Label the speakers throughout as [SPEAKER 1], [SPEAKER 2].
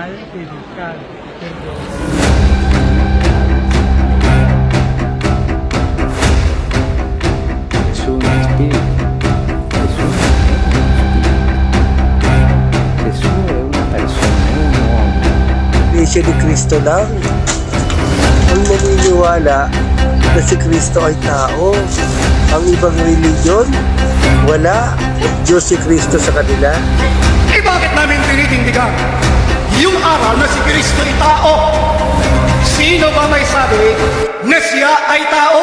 [SPEAKER 1] banal, physical.
[SPEAKER 2] Es un espíritu. Jesús es una persona, es un hombre.
[SPEAKER 3] Iglesia ni Cristo lang ang naniniwala na si Kristo ay tao. Ang ibang reliyon, wala. Diyos si Kristo sa kanila.
[SPEAKER 4] Eh bakit namin tinitindigan yung aral na si Kristo ay tao? Sino ba may sabi na siya ay tao?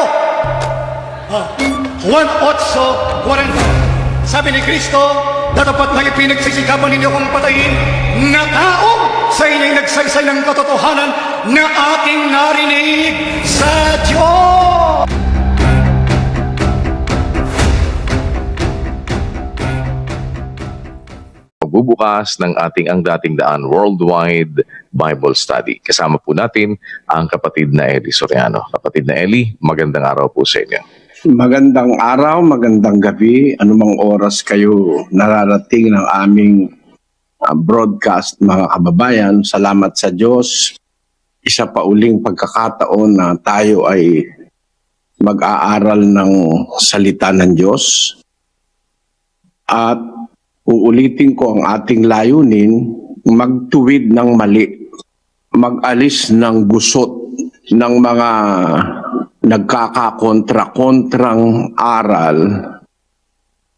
[SPEAKER 4] Juan 8:40. Sabi ni Kristo, dapat na ipinagsisikapan ninyo kong patayin na tao sa inyong nagsaysay ng katotohanan na ating narinig sa Diyos.
[SPEAKER 5] Bubukas ng ating Ang Dating Daan Worldwide Bible Study. Kasama po natin ang kapatid na Eli Soriano. Kapatid na Eli, magandang araw po sa inyo.
[SPEAKER 6] Magandang araw, magandang gabi, anumang oras kayo nararating ng aming broadcast, mga kababayan. Salamat sa Diyos. Isa pa uling pagkakataon na tayo ay mag-aaral ng salita ng Diyos. At uulitin ko ang ating layunin, magtuwid ng mali, mag-alis ng gusot ng mga nagkakakontra-kontrang aral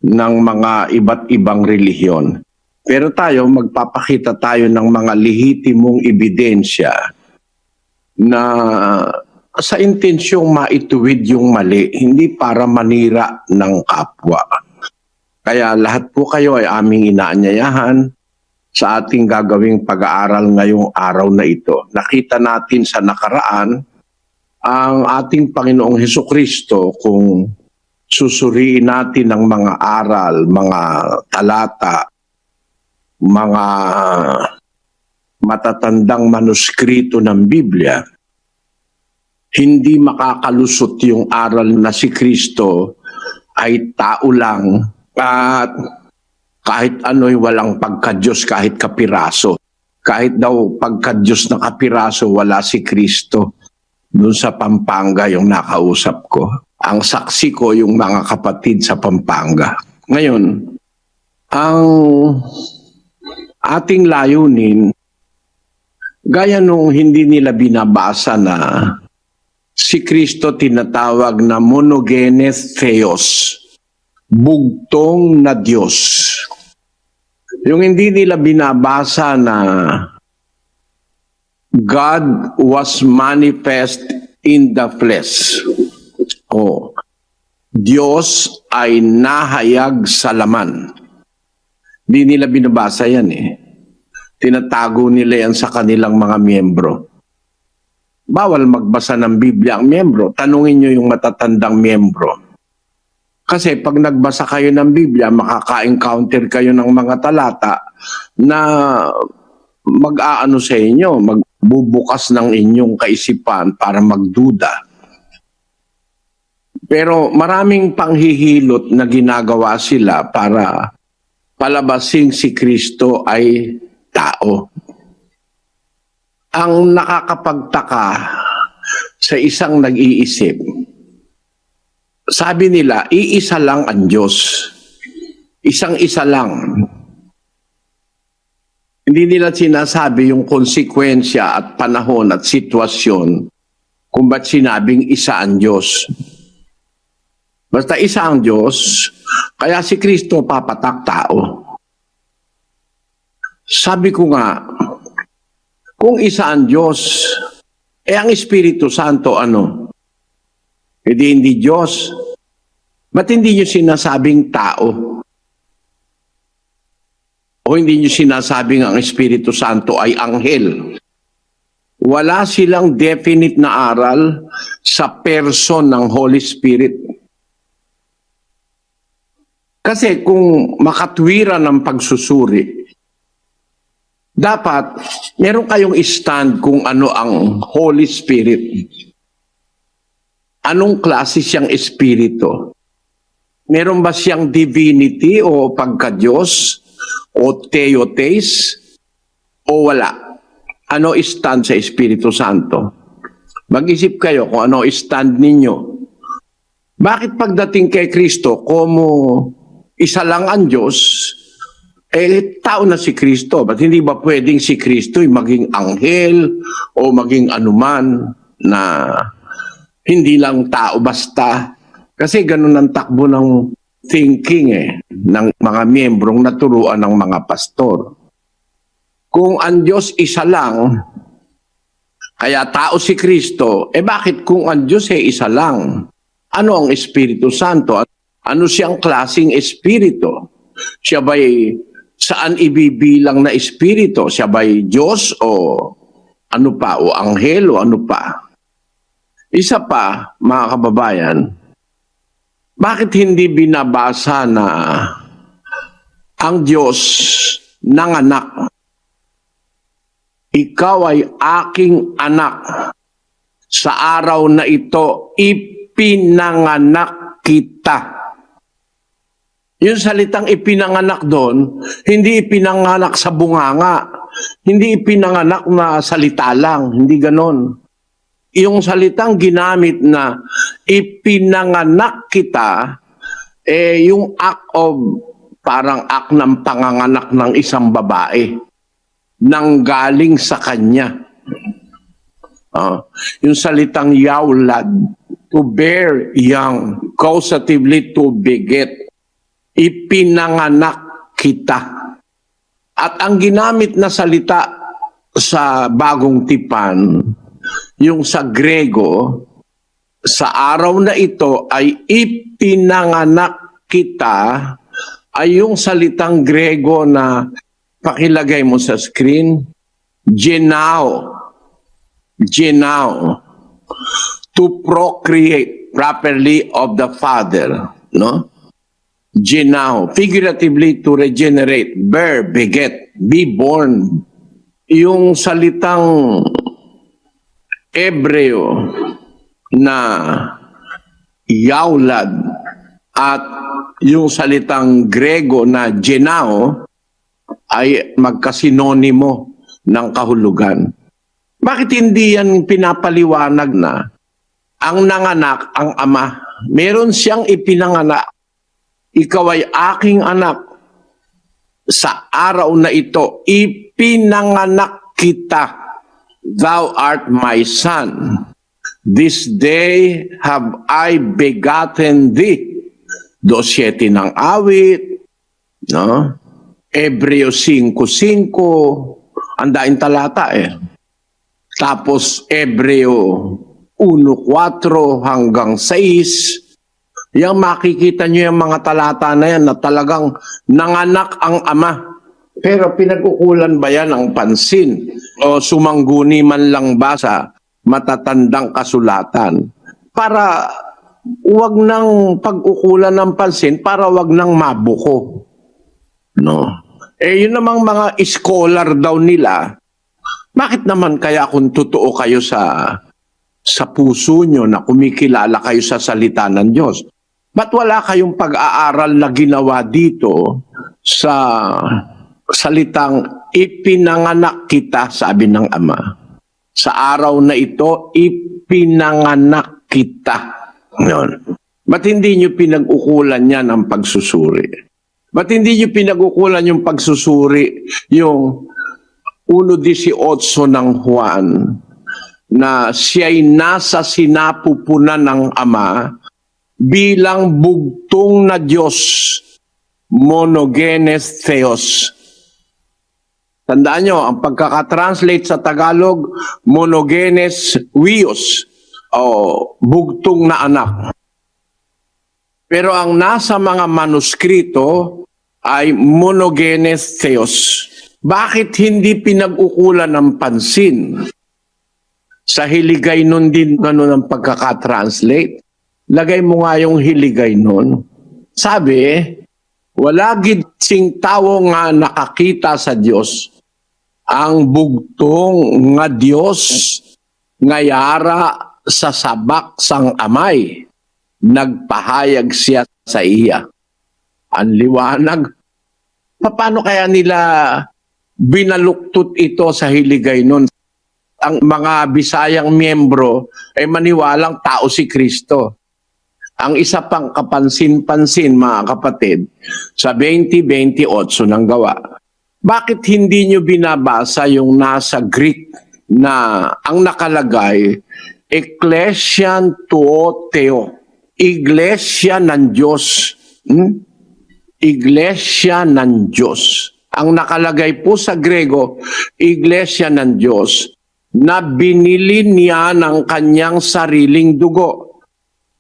[SPEAKER 6] ng mga iba't ibang relihiyon. Pero tayo, magpapakita tayo ng mga lehitimong ebidensya na sa intensyong maituwid yung mali, hindi para manira ng kapwa. Kaya lahat po kayo ay aming inaanyayahan sa ating gagawing pag-aaral ngayong araw na ito. Nakita natin sa nakaraan ang ating Panginoong Hesukristo kung susuriin natin ang mga aral, mga talata, mga matatandang manuskrito ng Biblia, hindi makakalusot yung aral na si Kristo ay tao lang at kahit ano'y walang pagka-Diyos, kahit kapiraso. Kahit daw pagka-Diyos na kapiraso, wala si Kristo. Doon sa Pampanga yung nakausap ko. Ang saksi ko yung mga kapatid sa Pampanga. Ngayon, ang ating layunin, gaya nung hindi nila binabasa na si Kristo tinatawag na monogenes theos, bugtong na Diyos. Yung hindi nila binabasa na God was manifest in the flesh. O, Diyos ay nahayag sa laman. Hindi nila binabasa yan eh. Tinatago nila yan sa kanilang mga miyembro. Bawal magbasa ng Biblia ang miyembro. Tanungin nyo yung matatandang miyembro. Kasi pag nagbasa kayo ng Biblia, makaka-encounter kayo ng mga talata na mag-aano sa inyo, magbubukas ng inyong kaisipan para magduda. Pero maraming panghihilot na ginagawa sila para palabasing si Kristo ay tao. Ang nakakapagtaka sa isang nag-iisip, sabi nila, iisa lang ang Diyos. Isang-isa lang. Hindi nila sinasabi yung konsekwensya at panahon at sitwasyon kung ba't sinabing isa ang Diyos. Basta isa ang Diyos, kaya si Kristo papatak tao. Sabi ko nga, kung isa ang Diyos, ang Espiritu Santo ano? Hindi Diyos. Ba't hindi nyo sinasabing tao? O hindi nyo sinasabing ang Espiritu Santo ay anghel? Wala silang definite na aral sa person ng Holy Spirit. Kasi kung makatwiran ng pagsusuri, dapat meron kayong stand kung ano ang Holy Spirit. Anong klase siyang espiritu? Meron ba siyang divinity o pagka-Diyos o theotes o wala? ano stand sa Espiritu Santo? Mag-isip kayo kung ano stand ninyo. Bakit pagdating kay Kristo, como isa lang ang Diyos, tao na si Kristo? Ba't hindi ba pwedeng si Kristo maging anghel o maging anuman na hindi lang tao basta? Kasi ganun ang takbo ng thinking ng mga miyembrong naturuan ng mga pastor. Kung ang Diyos isa lang, kaya tao si Kristo, bakit kung ang Diyos isa lang? Ano ang Espiritu Santo? Ano siyang klaseng Espiritu? Siya ba'y saan ibibilang na Espiritu? Siya ba'y Diyos o ano pa? O anghel o ano pa? Isa pa, mga kababayan, bakit hindi binabasa na ang Diyos nanganak? Ikaw ay aking anak. Sa araw na ito, ipinanganak kita. Yung salitang ipinanganak doon, hindi ipinanganak sa bunganga. Hindi ipinanganak na salita lang. Hindi ganon. Yung salitang ginamit na ipinanganak kita, yung act of, parang act ng panganganak ng isang babae. Nanggaling sa kanya. Yung salitang yaulad, to bear young, causatively to beget, ipinanganak kita. At ang ginamit na salita sa Bagong Tipan, yung sa Grego, sa araw na ito ay ipinanganak kita, ay yung salitang Grego na pakilagay mo sa screen, genao. Genao. To procreate properly of the Father. No? Genao. Figuratively, to regenerate, bear, beget, be born. Yung salitang Hebreo na yaulad at yung salitang Grego na genao ay magkasinonimo ng kahulugan. Bakit hindi yan pinapaliwanag na ang nanganak ang ama? Meron siyang ipinanganak. Ikaw ay aking anak. Sa araw na ito, ipinanganak kita. Thou art my son. This day have I begotten thee. 2:7 ng awit. No? Hebreo 5:5, ang daing talata Tapos Hebreo 1:4 hanggang 6. Yang makikita nyo yung mga talata na yan na talagang nanganak ang ama. Pero pinag-ukulan ba yan ang pansin? O sumangguni man lang ba sa matatandang kasulatan? Para wag nang pag-ukulan ng pansin, para wag nang mabuko. No? Yun namang mga scholar daw nila, bakit naman kaya kung totoo kayo sa puso nyo na kumikilala kayo sa salita ng Diyos, ba't wala kayong pag-aaral na ginawa dito sa salitang ipinanganak kita, sabi ng Ama. Sa araw na ito, ipinanganak kita. Yun. Ba't hindi nyo pinag-ukulan yan ang pagsusuri? Ba't hindi nyo pinag-ukulan yung pagsusuri, yung 1:18 ng Juan, na siya'y nasa sinapupunan ng Ama bilang bugtong na Diyos, monogenes Theos. Tandaan nyo, ang pagkakatranslate sa Tagalog, monogenes Huios, o bugtong na anak. Pero ang nasa mga manuskrito ay monogenes Theos. Bakit hindi pinag-ukulan ng pansin? Sa hiligay nun din ng pagkakatranslate, lagay mo nga yung hiligay nun. Sabi, wala gid sing tawo nga nakakita sa Dios, ang bugtong nga Dios nga yara sa sabak sang amay, nagpahayag siya sa iya. Ang liwanag. Paano kaya nila binaluktot ito sa hiligay nun? ang mga Bisayang miyembro ay maniwalang tao si Kristo. Ang isa pang kapansin-pansin, mga kapatid, sa 20:28 ng Gawa, bakit hindi nyo binabasa yung nasa Greek na ang nakalagay, Ecclesian Tuoteo, Iglesia ng Diyos. Iglesia ng Diyos. Ang nakalagay po sa Grego, Iglesia ng Diyos, na binili niya ng kanyang sariling dugo.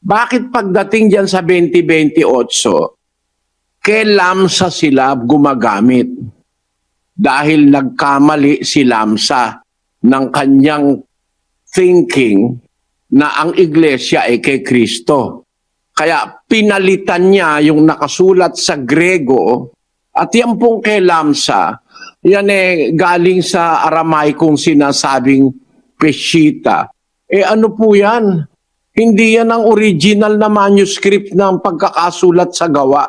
[SPEAKER 6] Bakit pagdating dyan sa 20:28, kay Lamsa sila gumagamit? Dahil nagkamali si Lamsa ng kanyang thinking na ang iglesia ay kay Kristo. Kaya pinalitan niya yung nakasulat sa Grego, at yan pong kay Lamsa, yan galing sa Aramaikong sinasabing Peshitta. Ano po yan? Hindi yan ang original na manuscript ng pagkakasulat sa Gawa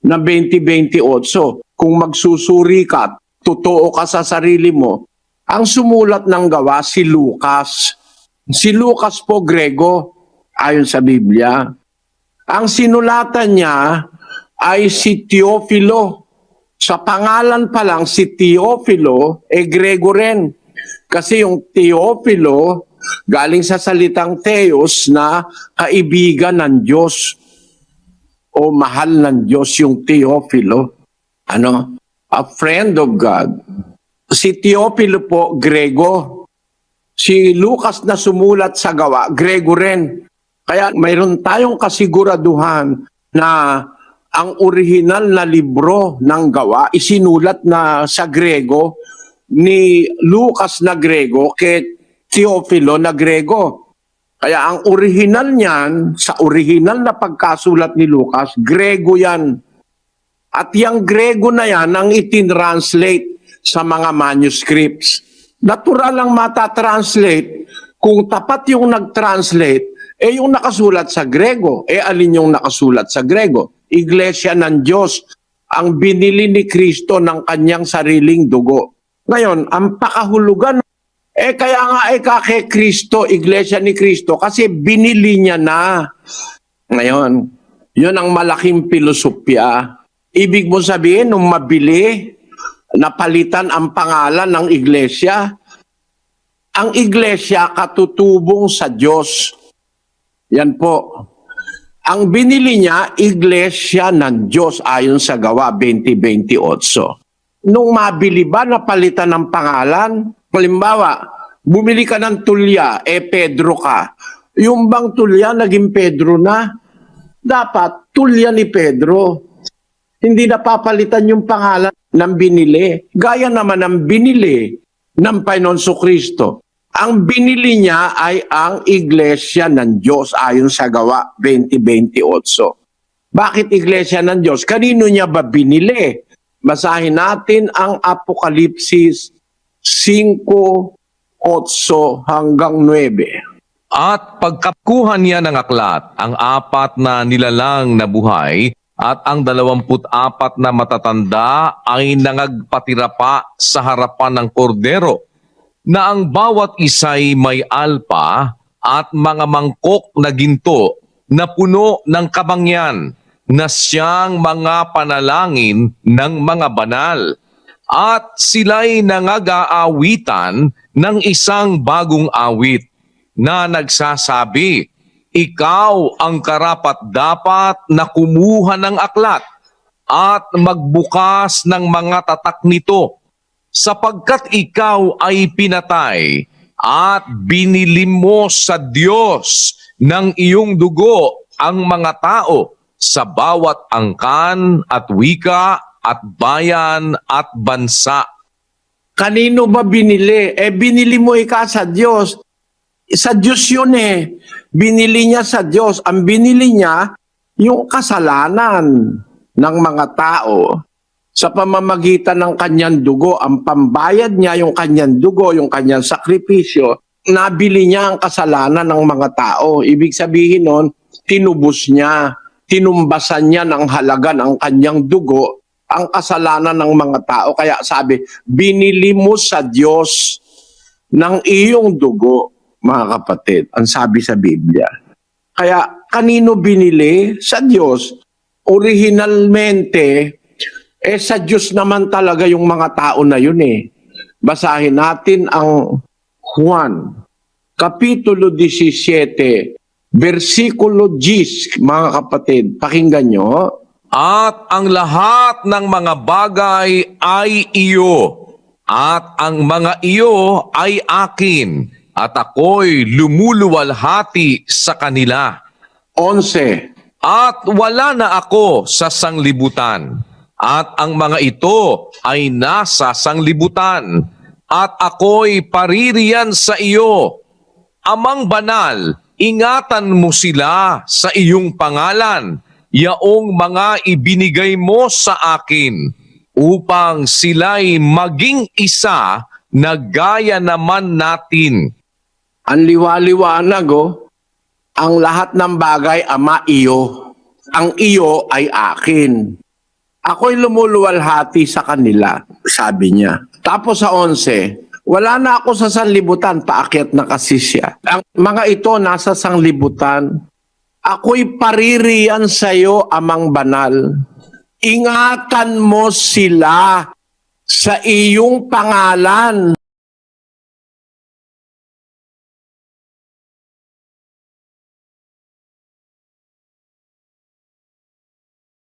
[SPEAKER 6] na 20:28. Kung magsusuri ka, totoo ka sa sarili mo, ang sumulat ng Gawa si Lucas. Si Lucas po Grego, ayon sa Biblia. Ang sinulatan niya ay si Teofilo. Sa pangalan pa lang, si Teofilo, Grego rin. Kasi yung Teofilo, galing sa salitang Theos na kaibigan ng Diyos o mahal ng Diyos, yung Teofilo. A friend of God. Si Teofilo po, Grego. Si Lucas na sumulat sa Gawa, Grego rin. Kaya mayroon tayong kasiguraduhan na ang orihinal na libro ng Gawa isinulat na sa Grego ni Lucas na Grego kay Teofilo na Grego. Kaya ang orihinal niyan, sa orihinal na pagkasulat ni Lucas, Grego yan. At yung Grego na yan ang itinranslate sa mga manuscripts. Natural lang matatranslate kung tapat yung nag-translate, yung nakasulat sa Grego. Alin yung nakasulat sa Grego? Iglesia ng Diyos, ang binili ni Kristo ng kanyang sariling dugo. Ngayon, ang pakahulugan, kaya nga kay Kristo, Iglesia ni Kristo, kasi binili niya na. Ngayon, yun ang malaking filosofya. Ibig mo sabihin, nung mabili, napalitan ang pangalan ng Iglesia. Ang Iglesia katutubong sa Diyos. Yan po. Ang binili niya, Iglesia ng Diyos ayon sa Gawa 20:28. Nung mabili ba, napalitan ng pangalan? Halimbawa, bumili ka ng tulya, Pedro ka. Yung bang tulya, naging Pedro na? Dapat, tulya ni Pedro. Hindi napapalitan yung pangalan ng binili. Gaya naman ng binili ng Panginoon Kristo. Ang binili niya ay ang Iglesia ng Diyos ayon sa Gawa 20:28. Bakit Iglesia ng Diyos? Kanino niya ba binili? Basahin natin ang Apokalipsis 5:8 hanggang 9.
[SPEAKER 5] At pagkakuha niya ng aklat, ang 4 na nilalang na buhay at ang 24 na matatanda ay nangagpatira pa sa harapan ng kordero, na ang bawat isa'y may alpa at mga mangkok na ginto na puno ng kabangyan, na siyang mga panalangin ng mga banal. At sila'y nangag-aawitan ng isang bagong awit na nagsasabi, ikaw ang karapat-dapat na kumuha ng aklat at magbukas ng mga tatak nito, sapagkat ikaw ay pinatay at binili mo sa Diyos ng iyong dugo ang mga tao sa bawat angkan at wika at bayan at bansa.
[SPEAKER 6] Kanino ba binili? Binili mo sa Diyos. Sa Diyos yun Binili niya sa Diyos. Ang binili niya, yung kasalanan ng mga tao sa pamamagitan ng kanyang dugo. Ang pambayad niya, yung kanyang dugo, yung kanyang sakripisyo, nabili niya ang kasalanan ng mga tao. Ibig sabihin nun, tinubos niya, tinumbasan niya ng halaga ng kanyang dugo ang kasalanan ng mga tao. Kaya sabi, binili mo sa Diyos ng iyong dugo, mga kapatid. Ang sabi sa Biblia. Kaya kanino binili? Sa Diyos. Originalmente, sa Diyos naman talaga yung mga tao na yun eh. Basahin natin ang Juan, Kapitulo 17, versikulo 10, mga kapatid. Pakinggan nyo.
[SPEAKER 5] At ang lahat ng mga bagay ay iyo, at ang mga iyo ay akin, at ako'y lumuluwalhati sa kanila.
[SPEAKER 6] 11.
[SPEAKER 5] At wala na ako sa sanglibutan, at ang mga ito ay nasa sanglibutan, at ako'y paririyan sa iyo. Amang banal, ingatan mo sila sa iyong pangalan, yaong mga ibinigay mo sa akin, upang sila'y maging isa na gaya naman natin.
[SPEAKER 6] Ang liwaliwanag, ang lahat ng bagay, Ama, iyo. Ang iyo ay akin. Ako'y lumuluwalhati sa kanila, sabi niya. Tapos sa 11, wala na ako sa sanlibutan, paakyat na kasi siya. Ang mga ito nasa sanlibutan, ako'y paririyan sa iyo, Amang banal. Ingatan mo sila sa iyong pangalan,